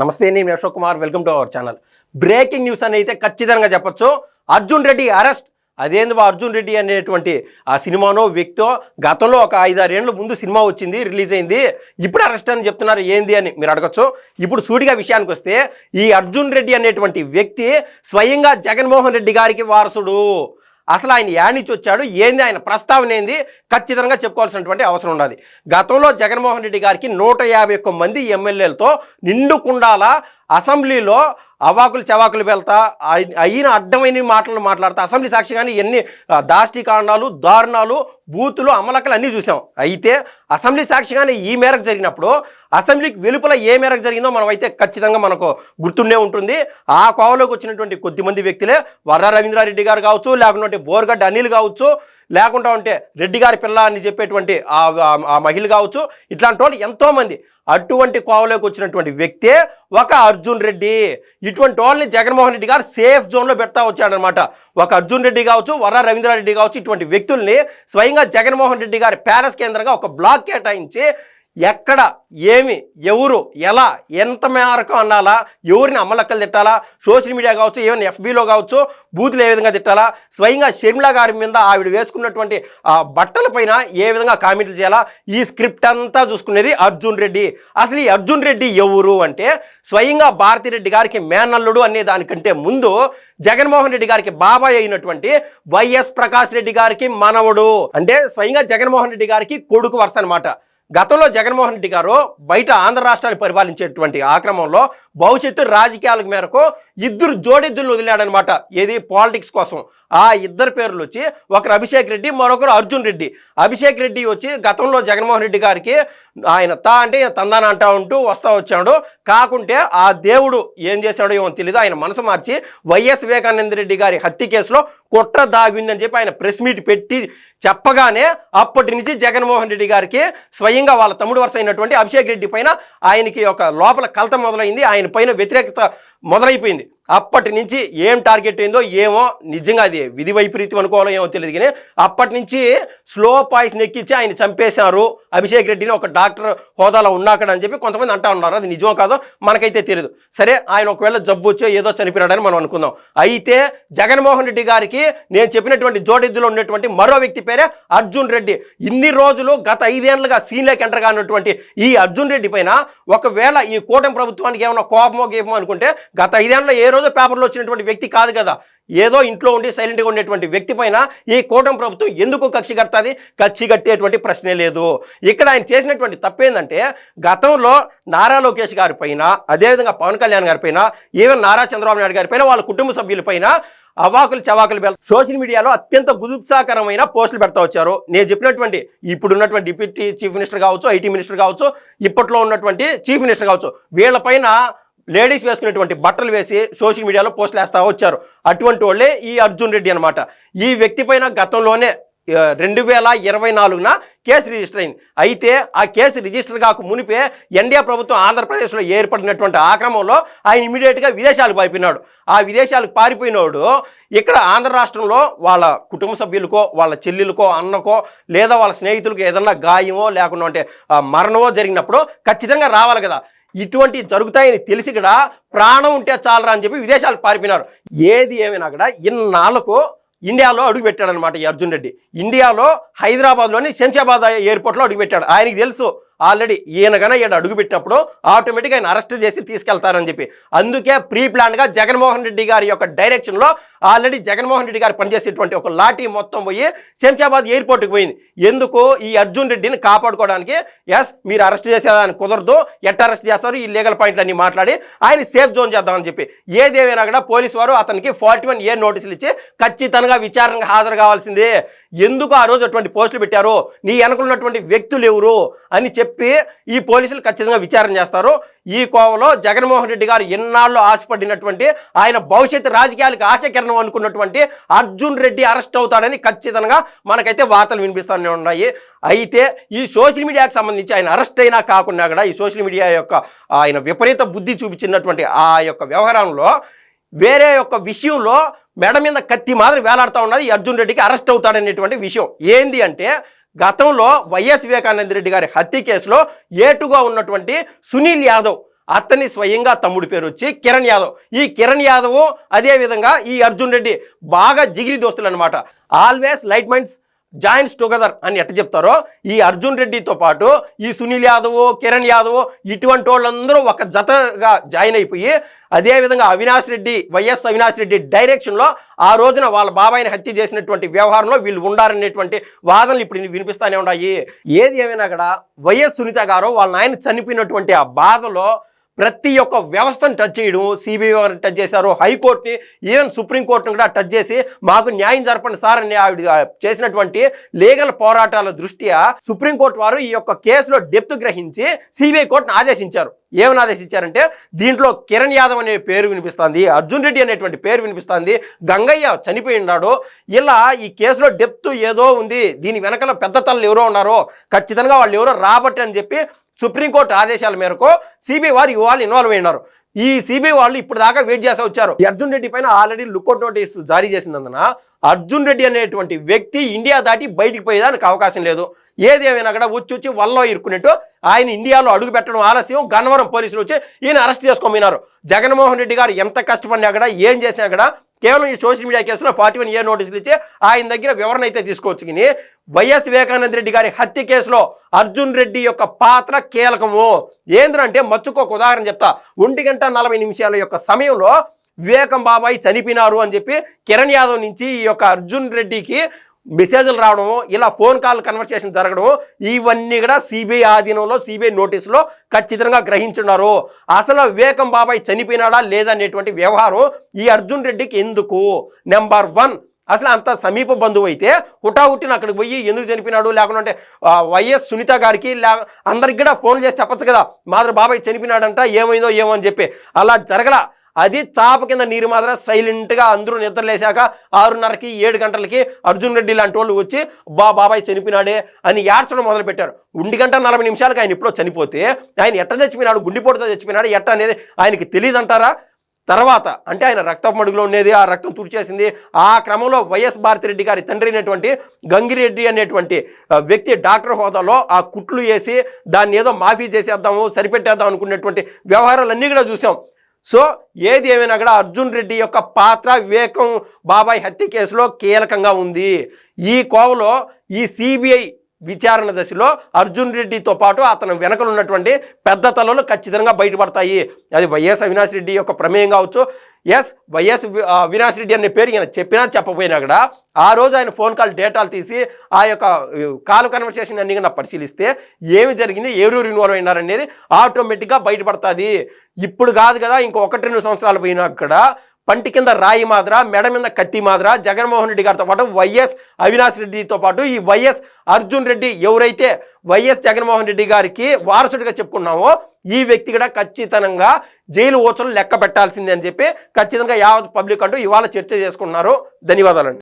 నమస్తే, నేను Ashok Kumar. Welcome to our channel. Breaking news అని అయితే ఖచ్చితంగా చెప్పొచ్చు. అర్జున్ రెడ్డి అరెస్ట్. అదేంది అర్జున్ రెడ్డి అనేటువంటి ఆ సినిమానో వ్యక్తో గతంలో ఒక 5-6 ఏళ్ళ ముందు సినిమా వచ్చింది, రిలీజ్ అయింది, ఇప్పుడు అరెస్ట్ అని చెప్తున్నారు ఏంది అని మీరు అడగచ్చు. ఇప్పుడు సూటిగా విషయానికి వస్తే ఈ అర్జున్ రెడ్డి అనేటువంటి వ్యక్తి స్వయంగా జగన్మోహన్ రెడ్డి గారికి వారసుడు. అసలు ఆయన యానిచ్చి వచ్చాడు, ఏంది ఆయన ప్రస్తావన ఏంది ఖచ్చితంగా చెప్పుకోవాల్సినటువంటి అవసరం ఉన్నది. గతంలో జగన్మోహన్ రెడ్డి గారికి 151 మంది ఎమ్మెల్యేలతో నిండుకుండాల అసెంబ్లీలో అవాకులు చవాకులు వెళ్తా అయిన అడ్డమైన మాటలు మాట్లాడుతా అసెంబ్లీ సాక్షిగానే ఎన్ని దాష్టికాండాలు, దారుణాలు, బూతులు, అమలకలు అన్నీ చూసాం. అయితే అసెంబ్లీ సాక్షిగానే ఈ మేరకు జరిగినప్పుడు అసెంబ్లీకి వెలుపల ఏ మేరకు జరిగిందో మనం అయితే ఖచ్చితంగా మనకు గుర్తుండే ఉంటుంది. ఆ కోవలోకి వచ్చినటువంటి కొద్దిమంది వ్యక్తులే వర్రా రవీంద్రారెడ్డి గారు కావచ్చు, లేకుంటే బోర్గడ్డ అనిల్ కావచ్చు, లేకుండా ఉంటే రెడ్డి గారి పిల్ల అని చెప్పేటువంటి ఆ మహిళ కావచ్చు, ఇట్లాంటి వాళ్ళు ఎంతోమంది. అటువంటి కోవలోకి వచ్చినటువంటి వ్యక్తే ఒక అర్జున్ రెడ్డి. ఇటువంటి వాళ్ళని జగన్మోహన్ రెడ్డి గారు సేఫ్ జోన్లో పెడతా వచ్చాడనమాట. ఒక అర్జున్ రెడ్డి కావచ్చు, వర్రా రవీంద్రారెడ్డి కావచ్చు, ఇటువంటి వ్యక్తుల్ని స్వయంగా జగన్మోహన్ రెడ్డి గారి ప్యాలెస్ కేంద్రంగా ఒక బ్లాక్ కేటాయించి ఎక్కడ ఏమి ఎవరు ఎలా ఎంత మేరకు అనాలా, ఎవరిని అమ్మలక్కలు తిట్టాలా, సోషల్ మీడియా కావచ్చు, ఏమైనా ఎఫ్బీలో కావచ్చు బూతులు ఏ విధంగా తిట్టాలా, స్వయంగా షర్మిల గారి మీద ఆవిడ వేసుకున్నటువంటి బట్టల పైన ఏ విధంగా కామెంట్లు చేయాలా, ఈ స్క్రిప్ట్ అంతా చూసుకునేది అర్జున్ రెడ్డి. అసలు ఈ అర్జున్ రెడ్డి ఎవరు అంటే స్వయంగా భారతిరెడ్డి గారికి మేనల్లుడు అనే దానికంటే ముందు జగన్మోహన్ రెడ్డి గారికి బాబాయ్ అయినటువంటి వైఎస్ ప్రకాష్ రెడ్డి గారికి మనవడు. అంటే స్వయంగా జగన్మోహన్ రెడ్డి గారికి కొడుకు వరుస అనమాట. గతంలో జగన్మోహన్ రెడ్డి గారు బయట ఆంధ్ర రాష్ట్రాన్ని పరిపాలించేటువంటి ఆ క్రమంలో భవిష్యత్తు రాజకీయాల మేరకు ఇద్దరు జోడిద్దులు వదిలాడనమాట. ఏది పాలిటిక్స్ కోసం. ఆ ఇద్దరు పేర్లు వచ్చి ఒకరు అభిషేక్ రెడ్డి, మరొకరు అర్జున్ రెడ్డి. అభిషేక్ రెడ్డి వచ్చి గతంలో జగన్మోహన్ రెడ్డి గారికి ఆయన అంటే తందాన అంటా ఉంటూ వస్తూ వచ్చాడు. కాకుంటే ఆ దేవుడు ఏం చేశాడో ఏమో తెలియదు, ఆయన మనసు మార్చి వైఎస్ వివేకానంద రెడ్డి గారి హత్య కేసులో కుట్ర దాగిందని చెప్పి ఆయన ప్రెస్ మీట్ పెట్టి చెప్పగానే అప్పటి నుంచి జగన్మోహన్ రెడ్డి గారికి స్వయంగా వాళ్ళ తమ్ముడు వరుస అయినటువంటి అభిషేక్ రెడ్డి పైన ఆయనకి ఒక లోపల కలత మొదలైంది, ఆయన పైన వ్యతిరేకత మొదలైపోయింది. అప్పటి నుంచి ఏం టార్గెట్ అయిందో ఏమో, నిజంగా అది విధి వైపరీత్యం అనుకోవాలో ఏమో తెలియదు, కానీ అప్పటి నుంచి స్లో పాయిజన్ ఎక్కించి ఆయన చంపేశారు అభిషేక్ రెడ్డిని ఒక డాక్టర్ హోదాలో ఉన్నాకడ అని చెప్పి కొంతమంది అంటా ఉన్నారు. అది నిజమో కాదో మనకైతే తెలియదు. సరే, ఆయన ఒకవేళ జబ్బు వచ్చో ఏదో చనిపోయాడని మనం అనుకుందాం. అయితే జగన్మోహన్ రెడ్డి గారికి నేను చెప్పినటువంటి జోడెద్దులో ఉన్నటువంటి మరో వ్యక్తి పేరే అర్జున్ రెడ్డి. ఇన్ని రోజులు గత 5 ఏళ్లుగా సీన్లోకి ఎంటర్ కానటువంటి ఈ అర్జున్ రెడ్డి పైన ఒకవేళ ఈ కూటమి ప్రభుత్వానికి ఏమైనా కోపమో గేపమో అనుకుంటే గత 5 ఏళ్ళలో ఏ రోజు పేపర్లో వచ్చినటువంటి వ్యక్తి కాదు కదా. ఏదో ఇంట్లో ఉండి సైలెంట్గా ఉండేటువంటి వ్యక్తి పైన ఈ కూటమి ప్రభుత్వం ఎందుకు కక్షి కడుతుంది? కక్షి కట్టేటువంటి ప్రశ్నే లేదు. ఇక్కడ ఆయన చేసినటువంటి తప్పేందంటే గతంలో నారా లోకేష్ గారి పైన, అదేవిధంగా పవన్ కళ్యాణ్ గారి పైన, ఈవెన్ నారా చంద్రబాబు నాయుడు గారి పైన, వాళ్ళ కుటుంబ సభ్యుల పైన అవాకులు చవాకులు సోషల్ మీడియాలో అత్యంత గుజుప్సాకరమైన పోస్టులు పెడతా వచ్చారు. నేను చెప్పినటువంటి ఇప్పుడున్నటువంటి డిప్యూటీ చీఫ్ మినిస్టర్ కావచ్చు, ఐటీ మినిస్టర్ కావచ్చు, ఇప్పట్లో ఉన్నటువంటి చీఫ్ మినిస్టర్ కావచ్చు, వీళ్ళపైన లేడీస్ వేసుకునేటువంటి బట్టలు వేసి సోషల్ మీడియాలో పోస్టులు వేస్తూ వచ్చారు. అటువంటి వాళ్ళే ఈ అర్జున్ రెడ్డి అనమాట. ఈ వ్యక్తి పైన గతంలోనే 2024న కేసు రిజిస్టర్ అయింది. అయితే ఆ కేసు రిజిస్టర్ కాక మునిపే ఎన్డీఏ ప్రభుత్వం ఆంధ్రప్రదేశ్లో ఏర్పడినటువంటి ఆ క్రమంలో ఆయన ఇమీడియట్గా విదేశాలకు పారిపోయినాడు. ఆ విదేశాలకు పారిపోయినోడు ఇక్కడ ఆంధ్ర రాష్ట్రంలో వాళ్ళ కుటుంబ సభ్యులకో, వాళ్ళ చెల్లెలకో, అన్నకో, లేదా వాళ్ళ స్నేహితులకు ఏదన్నా గాయమో లేకుండా అంటే మరణమో జరిగినప్పుడు ఖచ్చితంగా రావాలి కదా. ఇటువంటి జరుగుతాయని తెలిసి కూడా ప్రాణం ఉంటే చాలరా అని చెప్పి విదేశాలకు పారిపోయినారు. ఏది ఏమైనా కూడా ఇన్నాళ్ళకు ఇండియాలో అడుగుపెట్టాడనమాట ఈ అర్జున్ రెడ్డి. ఇండియాలో హైదరాబాద్లోని శంషాబాద్ ఎయిర్పోర్ట్లో అడుగుపెట్టాడు. ఆయనకి తెలుసు ఆల్రెడీ ఈయనగానే ఈయన అడుగుపెట్టినప్పుడు ఆటోమేటిక్గా ఆయన అరెస్ట్ చేసి తీసుకెళ్తారని చెప్పి. అందుకే ప్రీ ప్లాన్గా జగన్మోహన్ రెడ్డి గారి యొక్క డైరెక్షన్లో ఆల్రెడీ జగన్మోహన్ రెడ్డి గారు పనిచేసేటువంటి ఒక లాఠీ మొత్తం పోయి శంషాబాద్ ఎయిర్పోర్ట్కి పోయింది. ఎందుకు? ఈ అర్జున్ రెడ్డిని కాపాడుకోవడానికి. ఎస్, మీరు అరెస్ట్ చేసేదానికి కుదరదు, ఎట్ట అరెస్ట్ చేస్తారు, ఈ లీగల్ పాయింట్లు అన్నీ మాట్లాడి ఆయన సేఫ్ జోన్ చేద్దామని చెప్పి. ఏదేమైనా కూడా పోలీసు వారు అతనికి 41A నోటీసులు ఇచ్చి ఖచ్చితంగా విచారణకు హాజరు కావాల్సిందే. ఎందుకు ఆ రోజు అటువంటి పోస్టులు పెట్టారు, నీ వెనకున్నటువంటి వ్యక్తులు ఎవరు అని చెప్పి ఈ పోలీసులు ఖచ్చితంగా విచారణ చేస్తారు. ఈ కోవలో జగన్మోహన్ రెడ్డి గారు ఎన్నాళ్ళు ఆశపడినటువంటి, ఆయన భవిష్యత్తు రాజకీయాలకు ఆశకిరణం అనుకున్నటువంటి అర్జున్ రెడ్డి అరెస్ట్ అవుతాడని ఖచ్చితంగా మనకైతే వార్తలు వినిపిస్తూనే ఉన్నాయి. అయితే ఈ సోషల్ మీడియాకి సంబంధించి ఆయన అరెస్ట్ అయినా కాకుండా కూడా ఈ సోషల్ మీడియా యొక్క ఆయన విపరీత బుద్ధి చూపించినటువంటి ఆ యొక్క వ్యవహారంలో వేరే యొక్క విషయంలో మెడ మీద కత్తి మాదిరి వేలాడుతూ ఉన్నది ఈ అర్జున్ రెడ్డికి అరెస్ట్ అవుతాడనేటువంటి విషయం. ఏంది అంటే గతంలో వైఎస్ వివేకానంద రెడ్డి గారి హత్య కేసులో ఏటుగా ఉన్నటువంటి సునీల్ యాదవ్ అతని స్వయంగా తమ్ముడి పేరు వచ్చి కిరణ్ యాదవ్. ఈ కిరణ్ యాదవ్ అదేవిధంగా ఈ అర్జున్ రెడ్డి బాగా జిగిరి దోస్తులు అనమాట. Always light minds joins together అని ఎట్ట చెప్తారో, ఈ అర్జున్ రెడ్డితో పాటు ఈ సునీల్ యాదవ్, కిరణ్ యాదవ్ ఇటువంటి వాళ్ళందరూ ఒక జతగా జాయిన్ అయిపోయి అదేవిధంగా వైఎస్ అవినాష్ రెడ్డి డైరెక్షన్లో ఆ రోజున వాళ్ళ బాబాయిని హత్య చేసినటువంటి వ్యవహారంలో వీళ్ళు ఉండారనేటువంటి వాదనలు ఇప్పుడు వినిపిస్తూనే ఉన్నాయి. ఏది ఏమైనా కూడా వైఎస్ సునీత గారు వాళ్ళ నాయన చనిపోయినటువంటి ఆ బాధలో ప్రతి ఒక్క వ్యవస్థను టచ్ చేయడం, సిబిఐ వారిని టచ్ చేశారు, హైకోర్టుని, ఈవెన్ సుప్రీంకోర్టును కూడా టచ్ చేసి మాకు న్యాయం జరపండి సార్ అని ఆవిడ చేసినటువంటి లీగల్ పోరాటాల దృష్ట్యా సుప్రీంకోర్టు వారు ఈ యొక్క కేసులో డెప్త్ గ్రహించి సిబిఐ కోర్టును ఆదేశించారు. ఏమని ఆదేశించారంటే, దీంట్లో కిరణ్ యాదవ్ అనే పేరు వినిపిస్తుంది, అర్జున్ రెడ్డి అనేటువంటి పేరు వినిపిస్తుంది, గంగయ్య చనిపోయి ఉన్నాడు, ఇలా ఈ కేసులో డెప్త్ ఏదో ఉంది, దీని వెనకాల పెద్ద తల్లు ఎవరో ఉన్నారో, ఖచ్చితంగా వాళ్ళు ఎవరో రాబట్టి అని చెప్పి సుప్రీంకోర్టు ఆదేశాల మేరకు సిబిఐ వారు ఇవాళ ఇన్వాల్వ్ అయినారు. ఈ సిబిఐ వాళ్ళు ఇప్పుడు దాకా వెయిట్ చేస్తూ వచ్చారు. అర్జున్ రెడ్డి పైన ఆల్రెడీ లుకౌట్ నోటీస్ జారీ చేసినందున అర్జున్ రెడ్డి అనేటువంటి వ్యక్తి ఇండియా దాటి బయటికి పోయేదానికి అవకాశం లేదు. ఏది ఏమైనా కూడా వచ్చి వల్లో ఇరుక్కున్నట్టు ఆయన ఇండియాలో అడుగు పెట్టడం ఆలస్యం. గన్నవరం పోలీసులు వచ్చి ఈయన అరెస్ట్ చేసుకోమన్నారు. జగన్మోహన్ రెడ్డి గారు ఎంత కష్టపడినా కూడా ఏం చేసినా కూడా కేవలం ఈ సోషల్ మీడియా కేసులో 41A నోటీసులు ఇచ్చి ఆయన దగ్గర వివరణ అయితే తీసుకోవచ్చు. కానీ వైఎస్ వివేకానంద రెడ్డి గారి హత్య కేసులో అర్జున్ రెడ్డి యొక్క పాత్ర కీలకము. ఏంద్రంటే మచ్చుకోక ఉదాహరణ చెప్తా. 1:40 యొక్క సమయంలో వివేకం బాబాయ్ చనిపోయినారు అని చెప్పి కిరణ్ యాదవ్ నుంచి ఈ యొక్క అర్జున్ రెడ్డికి మెసేజ్లు రావడము, ఇలా ఫోన్ కాల్ కన్వర్సేషన్ జరగడము, ఇవన్నీ కూడా సిబిఐ ఆధీనంలో సిబిఐ నోటీసులో ఖచ్చితంగా గ్రహించున్నారు. అసలు వివేకం బాబాయ్ చనిపోయినాడా లేదనేటువంటి వ్యవహారం ఈ అర్జున్ రెడ్డికి ఎందుకు? నెంబర్ 1, అసలు అంత సమీప బంధువు అయితే హుటాహుట్టిన అక్కడికి పోయి ఎందుకు చనిపోయినాడు, లేకుంటే వైఎస్ సునీత గారికి అందరికి కూడా ఫోన్ చేసి చెప్పచ్చు కదా, మాత్రం బాబాయ్ చనిపోయినాడంట, ఏమైందో ఏమో అని చెప్పి. అలా జరగల. అది చాప కింద నీరు మాత్రం సైలెంట్గా అందరూ నిద్రలేసాక 6:30కి 7 గంటలకి అర్జున్ రెడ్డి లాంటి వాళ్ళు వచ్చి బాబాయ్ చనిపోయినాడే అని ఏడ్చడం మొదలుపెట్టారు. 1:40 ఆయన ఎప్పుడో చనిపోతే ఆయన ఎట్ట చచ్చిపోయినాడు, గుండెపోటుతో చచ్చిపోయినాడు ఎట్ట అనేది ఆయనకి తెలియదు అంటారా? తర్వాత అంటే ఆయన రక్తపు మడుగులో ఉండేది, ఆ రక్తం తుడిచేసింది. ఆ క్రమంలో వైఎస్ భారతిరెడ్డి గారి తండ్రి అయినటువంటి గంగిరెడ్డి అనేటువంటి వ్యక్తి డాక్టర్ హోదాలో ఆ కుట్లు వేసి దాన్ని ఏదో మాఫీ చేసేద్దాము, సరిపెట్టేద్దాం అనుకునేటువంటి వ్యవహారాలన్నీ కూడా చూసాం. సో ఏది ఏమైనా కూడా అర్జున్ రెడ్డి యొక్క పాత్ర వివేకం బాబాయ్ హత్య కేసులో కీలకంగా ఉంది. ఈ కోవలో ఈ సిబిఐ విచారణ దశలో అర్జున్ రెడ్డితో పాటు అతను వెనకలు ఉన్నటువంటి పెద్ద తలలు ఖచ్చితంగా బయటపడతాయి. అది వైఎస్ అవినాష్ రెడ్డి యొక్క ప్రమేయం కావచ్చు. వైఎస్ అవినాష్ రెడ్డి అనే పేరు ఈయన చెప్పినా చెప్పపోయినా కూడా ఆ రోజు ఆయన ఫోన్ కాల్ డేటాలు తీసి ఆ యొక్క కాల్ కన్వర్సేషన్ అన్ని కూడా పరిశీలిస్తే ఏమి జరిగింది, ఎవరు ఇన్వాల్వ్ అయినారనేది ఆటోమేటిక్గా బయటపడుతుంది. ఇప్పుడు కాదు కదా, ఇంకో 1-2 సంవత్సరాలు పోయినా కూడా పంటి కింద రాయి మాద్ర, మెడ మీద కత్తి మాద్ర జగన్మోహన్ రెడ్డి గారితో పాటు వైఎస్ అవినాష్ రెడ్డితో పాటు ఈ వైఎస్ అర్జున్ రెడ్డి ఎవరైతే వైఎస్ జగన్మోహన్ రెడ్డి గారికి వారసుడిగా చెప్పుకున్నామో ఈ వ్యక్తి కూడా ఖచ్చితంగా జైలు ఓచలు లెక్క పెట్టాల్సిందే అని చెప్పి ఖచ్చితంగా యావత్ పబ్లిక్ అంటూ ఇవాళ చర్చ చేసుకుంటున్నారు. ధన్యవాదాలండి.